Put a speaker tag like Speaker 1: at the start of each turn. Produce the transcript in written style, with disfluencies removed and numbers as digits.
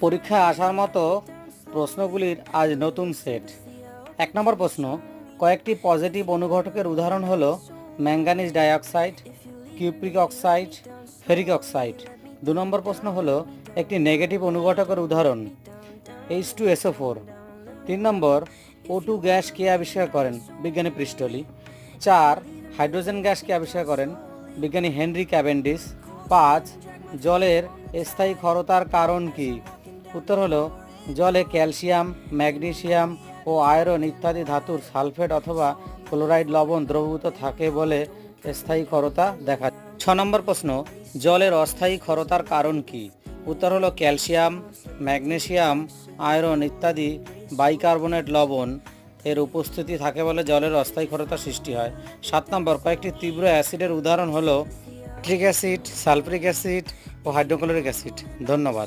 Speaker 1: পরীক্ষায় আসার মতো প্রশ্নগুলির আজ নতুন সেট। 1 নম্বর প্রশ্ন, কয়েকটি পজিটিভ অনুঘটকের উদাহরণ হলো manganese dioxide, cupric oxide, ferric oxide. 2 নম্বর প্রশ্ন হলো একটি নেগেটিভ অনুঘটকের উদাহরণ H2SO4। 3 নম্বর, O2 গ্যাস কে আবিষ্কার করেন? বিজ্ঞানী প্রিস্টলি। 4, হাইড্রোজেন গ্যাস কে আবিষ্কার করেন? বিজ্ঞানী হেনরি ক্যাভেন্ডিশ। 5, জলের স্থায়ী ক্ষরতার কারণ কি? উত্তর হলো জলে ক্যালসিয়াম, ম্যাগনেসিয়াম ও আয়রন ইত্যাদি ধাতুর সালফেট অথবা ক্লোরাইড লবণ দ্রবীভূত থাকে বলে স্থায়ী ক্ষরতা দেখা যায়। 6 নম্বর প্রশ্ন, জলের অস্থায়ী ক্ষরতার কারণ কি? উত্তর হলো ক্যালসিয়াম, ম্যাগনেসিয়াম, আয়রন ইত্যাদি বাইকার্বনেট লবণ এর উপস্থিতি থাকে বলে জলের অস্থায়ী ক্ষরতা সৃষ্টি হয়। 7 নম্বর, কয়েকটি তীব্র অ্যাসিডের উদাহরণ হলো সিট্রিক অ্যাসিড, সালফ্রিক অ্যাসিড ও হাইড্রোক্লোরিক অ্যাসিড। ধন্যবাদ।